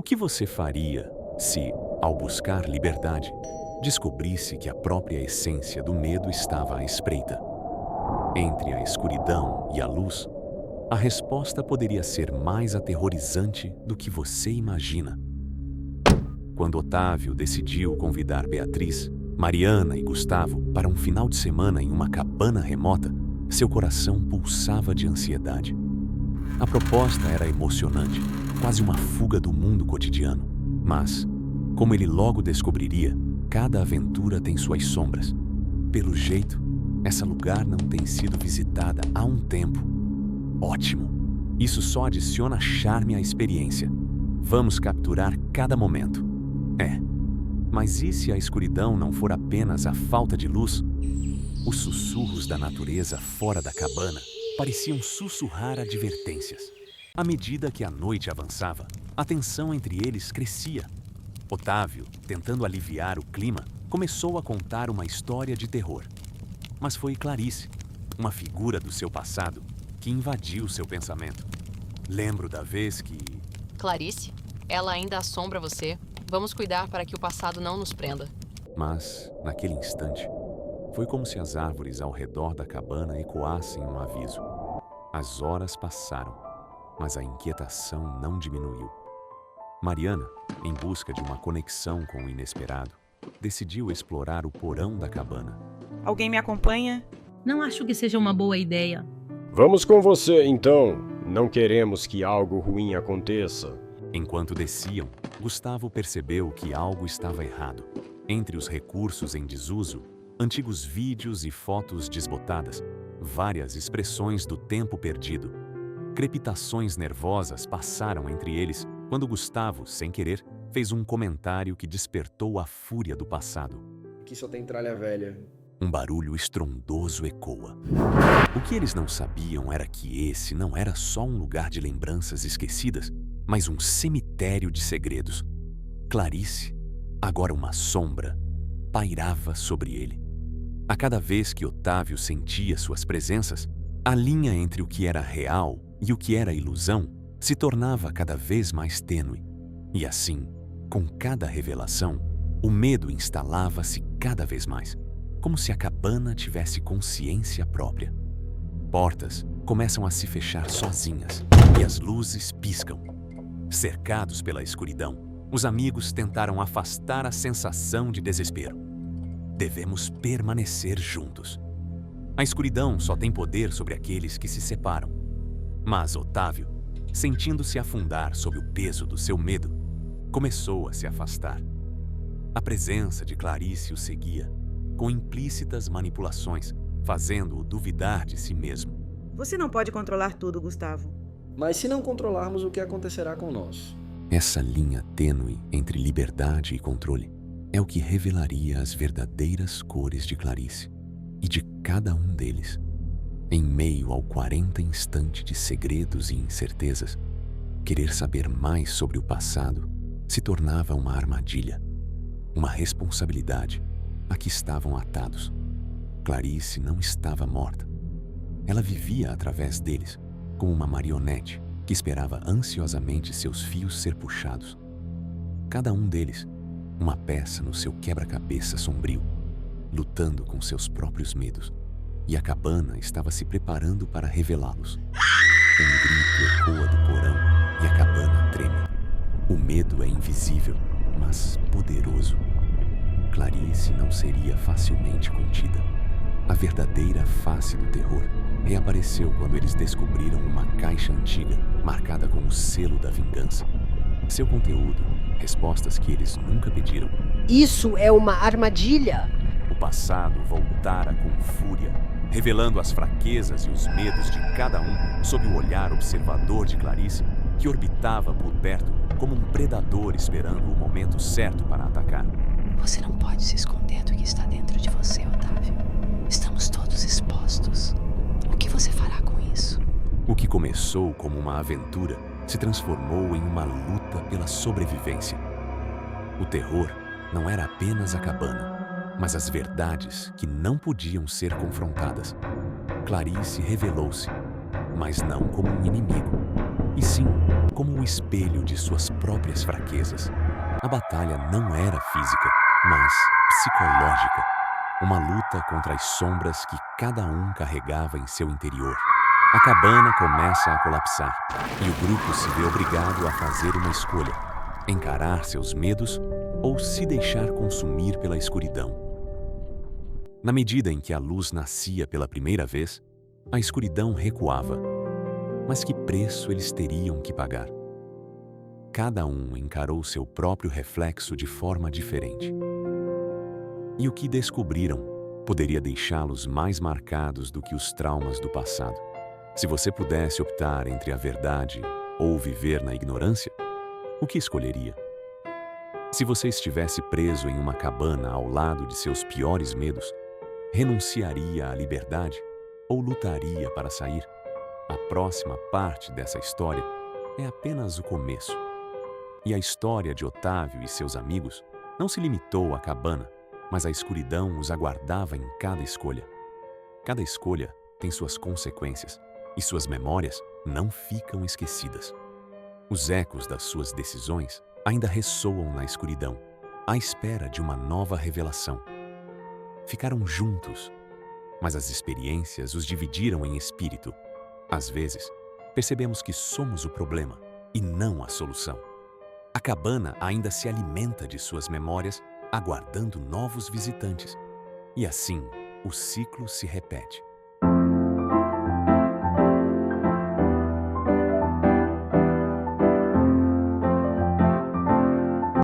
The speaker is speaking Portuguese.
que você faria se, ao buscar liberdade, descobrisse que a própria essência do medo estava à espreita? Entre a escuridão e a luz, a resposta poderia ser mais aterrorizante do que você imagina. Quando Otávio decidiu convidar Beatriz, Mariana e Gustavo para um final de semana em uma cabana remota, seu coração pulsava de ansiedade. A proposta era emocionante, quase uma fuga do mundo cotidiano. Mas, como ele logo descobriria, cada aventura tem suas sombras. Pelo jeito, esse lugar não tem sido visitada há um tempo. Ótimo! Isso só adiciona charme à experiência. Vamos capturar cada momento. Mas e se a escuridão não for apenas a falta de luz? Os sussurros da natureza fora da cabana pareciam sussurrar advertências. À medida que a noite avançava, a tensão entre eles crescia. Otávio, tentando aliviar o clima, começou a contar uma história de terror. Mas foi Clarice, uma figura do seu passado, que invadiu seu pensamento. Lembro da vez que... Clarice, ela ainda assombra você. Vamos cuidar para que o passado não nos prenda. Mas, naquele instante, foi como se as árvores ao redor da cabana ecoassem um aviso. As horas passaram, mas a inquietação não diminuiu. Mariana, em busca de uma conexão com o inesperado, decidiu explorar o porão da cabana. Alguém me acompanha? Não acho que seja uma boa ideia. Vamos com você, então. Não queremos que algo ruim aconteça. Enquanto desciam, Gustavo percebeu que algo estava errado. Entre os recursos em desuso, antigos vídeos e fotos desbotadas, várias expressões do tempo perdido. Crepitações nervosas passaram entre eles quando Gustavo, sem querer, fez um comentário que despertou a fúria do passado. Aqui só tem tralha velha. Um barulho estrondoso ecoa. O que eles não sabiam era que esse não era só um lugar de lembranças esquecidas, mas um cemitério de segredos. Clarice, agora uma sombra, pairava sobre ele. A cada vez que Otávio sentia suas presenças, a linha entre o que era real e o que era ilusão se tornava cada vez mais tênue. E assim, com cada revelação, o medo instalava-se cada vez mais, como se a cabana tivesse consciência própria. Portas começam a se fechar sozinhas e as luzes piscam. Cercados pela escuridão, os amigos tentaram afastar a sensação de desespero. Devemos permanecer juntos. A escuridão só tem poder sobre aqueles que se separam. Mas Otávio, sentindo-se afundar sob o peso do seu medo, começou a se afastar. A presença de Clarice o seguia, com implícitas manipulações, fazendo-o duvidar de si mesmo. Você não pode controlar tudo, Gustavo. Mas se não controlarmos, o que acontecerá com nós? Essa linha tênue entre liberdade e controle é o que revelaria as verdadeiras cores de Clarice e de cada um deles. Em meio ao 40 instante de segredos e incertezas, querer saber mais sobre o passado se tornava uma armadilha, uma responsabilidade a que estavam atados. Clarice não estava morta. Ela vivia através deles, como uma marionete que esperava ansiosamente seus fios ser puxados. Cada um deles, uma peça no seu quebra-cabeça sombrio, lutando com seus próprios medos, e a cabana estava se preparando para revelá-los. Um grito ecoa do porão e a cabana treme. O medo é invisível, mas poderoso. Clarice não seria facilmente contida. A verdadeira face do terror reapareceu quando eles descobriram uma caixa antiga, marcada com o selo da vingança. Seu conteúdo, respostas que eles nunca pediram. Isso é uma armadilha! O passado voltara com fúria, revelando as fraquezas e os medos de cada um sob o olhar observador de Clarice, que orbitava por perto como um predador esperando o momento certo para atacar. Você não pode se esconder do que está dentro de você, Otávio. Estamos todos expostos. O que você fará com isso? O que começou como uma aventura se transformou em uma luta pela sobrevivência. O terror não era apenas a cabana, mas as verdades que não podiam ser confrontadas. Clarice revelou-se, mas não como um inimigo, e sim como o espelho de suas próprias fraquezas. A batalha não era física, mas psicológica. Uma luta contra as sombras que cada um carregava em seu interior. A cabana começa a colapsar e o grupo se vê obrigado a fazer uma escolha: encarar seus medos ou se deixar consumir pela escuridão. Na medida em que a luz nascia pela primeira vez, a escuridão recuava. Mas que preço eles teriam que pagar? Cada um encarou seu próprio reflexo de forma diferente. E o que descobriram poderia deixá-los mais marcados do que os traumas do passado. Se você pudesse optar entre a verdade ou viver na ignorância, o que escolheria? Se você estivesse preso em uma cabana ao lado de seus piores medos, renunciaria à liberdade ou lutaria para sair? A próxima parte dessa história é apenas o começo. E a história de Otávio e seus amigos não se limitou à cabana, mas a escuridão os aguardava em cada escolha. Cada escolha tem suas consequências e suas memórias não ficam esquecidas. Os ecos das suas decisões ainda ressoam na escuridão, à espera de uma nova revelação. Ficaram juntos, mas as experiências os dividiram em espírito. Às vezes, percebemos que somos o problema e não a solução. A cabana ainda se alimenta de suas memórias, aguardando novos visitantes. E assim, o ciclo se repete.